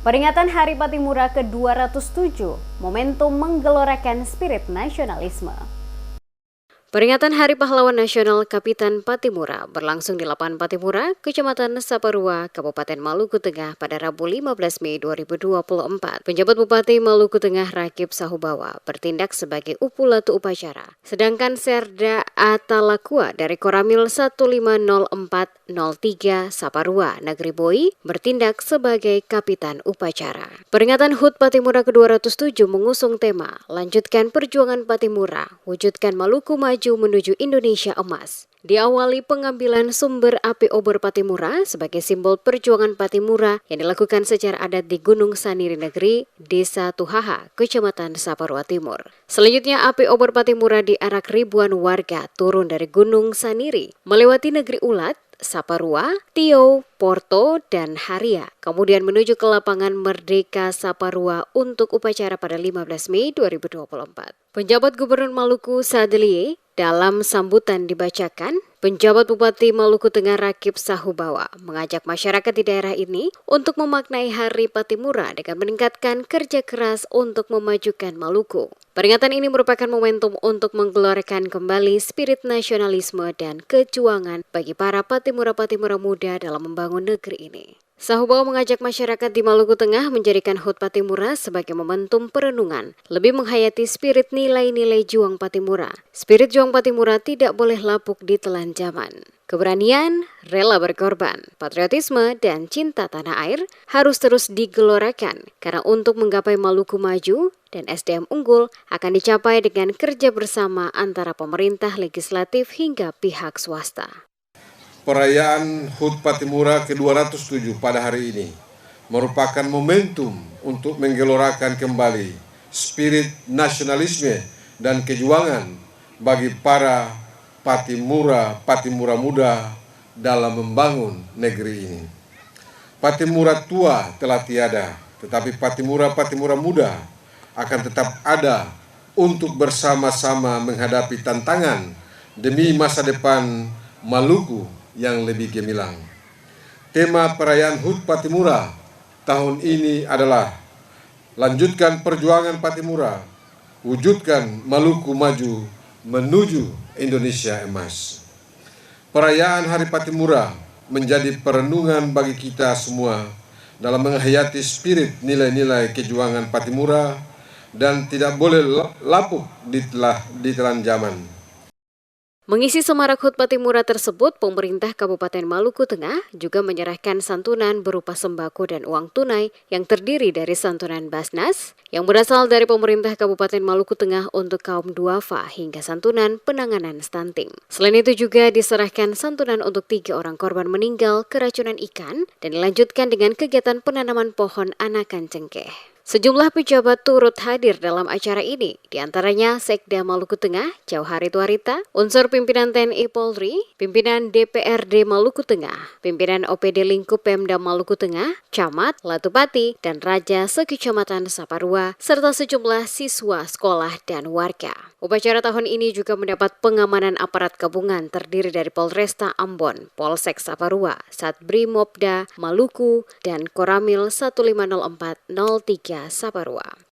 Peringatan Hari Patimura ke-207, momentum menggelorakan spirit nasionalisme. Peringatan Hari Pahlawan Nasional Kapitan Patimura berlangsung di Lapangan Patimura, Kecamatan Saparua, Kabupaten Maluku Tengah pada Rabu 15 Mei 2024. Penjabat Bupati Maluku Tengah Rakib Sahubawa bertindak sebagai upulatu upacara. Sedangkan Serda Atalakua dari Koramil 150403 Saparua, Negeri Boi bertindak sebagai Kapitan Upacara. Peringatan HUT Patimura ke-207 mengusung tema Lanjutkan Perjuangan Patimura, Wujudkan Maluku Maju menuju Indonesia Emas. Diawali pengambilan sumber api obor Patimura sebagai simbol perjuangan Patimura yang dilakukan secara adat di Gunung Saniri Negeri, Desa Tuhaha, Kecamatan Saparua Timur. Selanjutnya api obor Patimura diarak ribuan warga turun dari Gunung Saniri, melewati Negeri Ulat, Saparua, Tio, Porto, dan Haria. Kemudian menuju ke lapangan Merdeka Saparua untuk upacara pada 15 Mei 2024. Penjabat Gubernur Maluku Sadelie dalam sambutan dibacakan, penjabat Bupati Maluku Tengah Rakib Sahubawa mengajak masyarakat di daerah ini untuk memaknai Hari Patimura dengan meningkatkan kerja keras untuk memajukan Maluku. Peringatan ini merupakan momentum untuk menggelorakan kembali spirit nasionalisme dan kejuangan bagi para Patimura-Patimura muda dalam membangun negeri ini. Sahubawa mengajak masyarakat di Maluku Tengah menjadikan HUT Patimura sebagai momentum perenungan, lebih menghayati spirit nilai-nilai juang Patimura. Spirit juang Patimura tidak boleh lapuk di telan zaman. Keberanian, rela berkorban, patriotisme, dan cinta tanah air harus terus digelorakan karena untuk menggapai Maluku maju dan SDM unggul akan dicapai dengan kerja bersama antara pemerintah, legislatif, hingga pihak swasta. Perayaan HUT Patimura ke-207 pada hari ini merupakan momentum untuk menggelorakan kembali spirit nasionalisme dan kejuangan bagi para Patimura muda dalam membangun negeri ini. Patimura tua telah tiada, tetapi Patimura muda akan tetap ada untuk bersama-sama menghadapi tantangan demi masa depan Maluku yang lebih gemilang. Tema perayaan HUT Patimura tahun ini adalah Lanjutkan Perjuangan Patimura, Wujudkan Maluku Maju menuju Indonesia Emas. Perayaan Hari Patimura menjadi perenungan bagi kita semua dalam menghayati spirit nilai-nilai kejuangan Patimura dan tidak boleh lapuk di telan zaman. Mengisi semarak HUT Patimura tersebut, pemerintah Kabupaten Maluku Tengah juga menyerahkan santunan berupa sembako dan uang tunai yang terdiri dari santunan Basnas yang berasal dari pemerintah Kabupaten Maluku Tengah untuk kaum duafa hingga santunan penanganan stunting. Selain itu juga diserahkan santunan untuk 3 orang korban meninggal keracunan ikan dan dilanjutkan dengan kegiatan penanaman pohon anakan cengkeh. Sejumlah pejabat turut hadir dalam acara ini, diantaranya Sekda Maluku Tengah, Jauhari Tuarita, unsur pimpinan TNI Polri, pimpinan DPRD Maluku Tengah, pimpinan OPD Lingkup Pemda Maluku Tengah, Camat, Latupati, dan Raja Sekecamatan Saparua, serta sejumlah siswa sekolah dan warga. Upacara tahun ini juga mendapat pengamanan aparat gabungan terdiri dari Polresta Ambon, Polsek Saparua, Satbrimopda Maluku, dan Koramil 150403 Saparua.